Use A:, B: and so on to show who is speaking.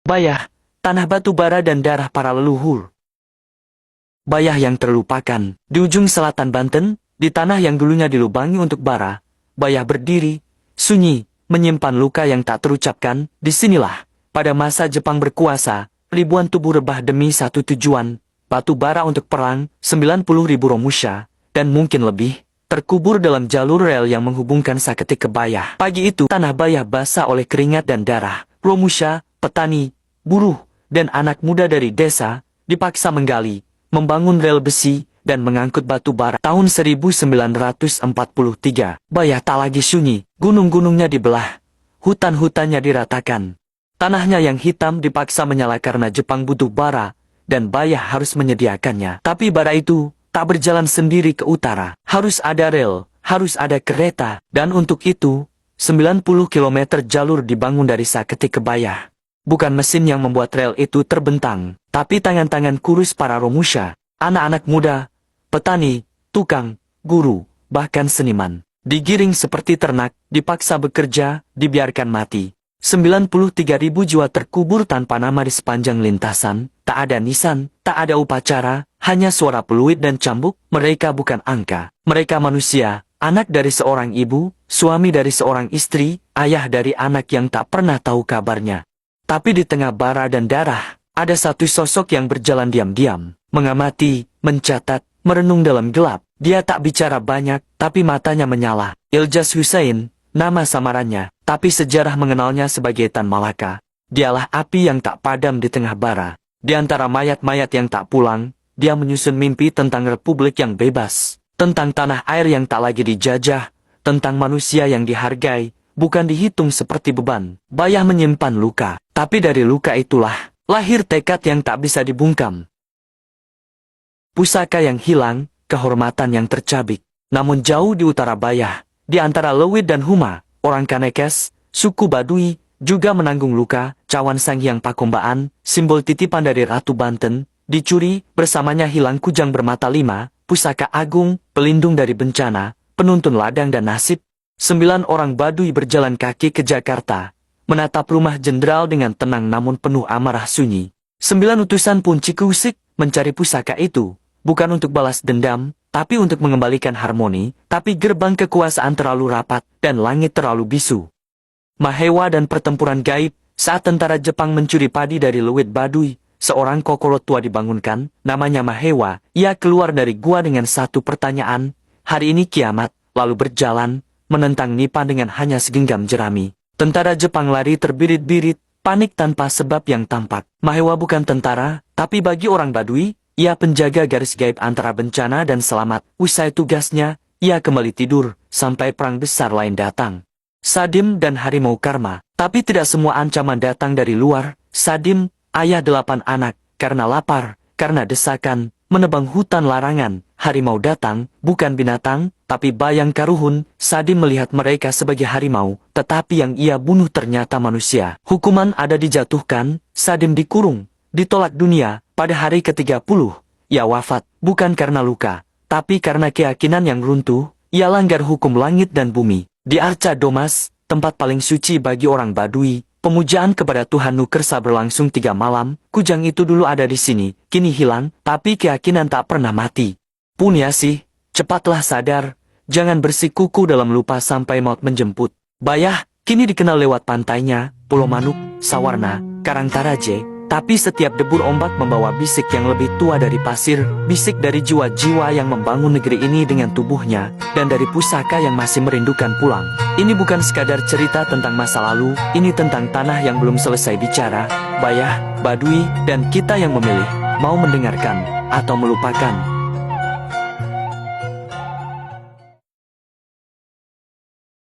A: Bayah, tanah batu bara dan darah para leluhur. Bayah yang terlupakan, di ujung selatan Banten, di tanah yang dulunya dilubangi untuk bara, Bayah berdiri, sunyi, menyimpan luka yang tak terucapkan. Disinilah, pada masa Jepang berkuasa, ribuan tubuh rebah demi satu tujuan, batu bara untuk perang, 90.000 Romusha, dan mungkin lebih, terkubur dalam jalur rel yang menghubungkan Saketi ke Bayah. Pagi itu, tanah Bayah basah oleh keringat dan darah. Romusha, petani, buruh, dan anak muda dari desa, dipaksa menggali, membangun rel besi, dan mengangkut batu bara. Tahun 1943, Bayah tak lagi sunyi, gunung-gunungnya dibelah, hutan-hutannya diratakan. Tanahnya yang hitam dipaksa menyala karena Jepang butuh bara, dan Bayah harus menyediakannya. Tapi bara itu tak berjalan sendiri ke utara. Harus ada rel, harus ada kereta, dan untuk itu, 90 km jalur dibangun dari Saketi ke Bayah. Bukan mesin yang membuat rel itu terbentang, tapi tangan-tangan kurus para Romusha, anak-anak muda, petani, tukang, guru, bahkan seniman. Digiring seperti ternak, dipaksa bekerja, dibiarkan mati. 93.000 jiwa terkubur tanpa nama di sepanjang lintasan, tak ada nisan, tak ada upacara, hanya suara peluit dan cambuk. Mereka bukan angka, mereka manusia, anak dari seorang ibu, suami dari seorang istri, ayah dari anak yang tak pernah tahu kabarnya. Tapi di tengah bara dan darah, ada satu sosok yang berjalan diam-diam, mengamati, mencatat, merenung dalam gelap. Dia tak bicara banyak, tapi matanya menyala. Ilyas Hussein, nama samarannya, tapi sejarah mengenalnya sebagai Tan Malaka. Dialah api yang tak padam di tengah bara. Di antara mayat-mayat yang tak pulang, dia menyusun mimpi tentang republik yang bebas, tentang tanah air yang tak lagi dijajah, tentang manusia yang dihargai, bukan dihitung seperti beban. Bayah menyimpan luka, tapi dari luka itulah lahir tekad yang tak bisa dibungkam. Pusaka yang hilang, kehormatan yang tercabik. Namun jauh di utara Bayah, di antara Lewit dan Huma, orang Kanekes, suku Baduy, juga menanggung luka. Cawan Sanghyang Pakombaan, simbol titipan dari Ratu Banten, dicuri. Bersamanya hilang kujang bermata 5, pusaka agung, pelindung dari bencana, penuntun ladang dan nasib. 9 orang Baduy berjalan kaki ke Jakarta, menatap rumah jenderal dengan tenang namun penuh amarah sunyi. 9 utusan pun Cikusik mencari pusaka itu, bukan untuk balas dendam, tapi untuk mengembalikan harmoni. Tapi gerbang kekuasaan terlalu rapat, dan langit terlalu bisu. Mahewa dan pertempuran gaib. Saat tentara Jepang mencuri padi dari Lewit Baduy, seorang kokolot tua dibangunkan, namanya Mahewa. Ia keluar dari gua dengan satu pertanyaan, hari ini kiamat, lalu berjalan, menentang Nipan dengan hanya segenggam jerami. Tentara Jepang lari terbirit-birit, panik tanpa sebab yang tampak. Mahewa bukan tentara, tapi bagi orang Baduy, ia penjaga garis gaib antara bencana dan selamat. Usai tugasnya, ia kembali tidur, sampai perang besar lain datang. Sadim dan harimau karma. Tapi tidak semua ancaman datang dari luar. Sadim, ayah 8 anak, karena lapar, karena desakan, menebang hutan larangan. Harimau datang, bukan binatang, tapi bayang karuhun. Sadim melihat mereka sebagai harimau, tetapi yang ia bunuh ternyata manusia. Hukuman ada dijatuhkan, Sadim dikurung, ditolak dunia. Pada hari ke-30, ia wafat, bukan karena luka, tapi karena keyakinan yang runtuh. Ia langgar hukum langit dan bumi. Di Arca Domas, tempat paling suci bagi orang Baduy, pemujaan kepada Tuhan Nukersa berlangsung 3 malam. Kujang itu dulu ada di sini, kini hilang, tapi keyakinan tak pernah mati. Punyasih, cepatlah sadar, jangan bersikuku dalam lupa sampai maut menjemput. Bayah, kini dikenal lewat pantainya, Pulau Manuk, Sawarna, Karangtaraje. Tapi setiap debur ombak membawa bisik yang lebih tua dari pasir, bisik dari jiwa-jiwa yang membangun negeri ini dengan tubuhnya, dan dari pusaka yang masih merindukan pulang. Ini bukan sekadar cerita tentang masa lalu, ini tentang tanah yang belum selesai bicara. Bayah, Baduy, dan kita yang memilih, mau mendengarkan, atau melupakan.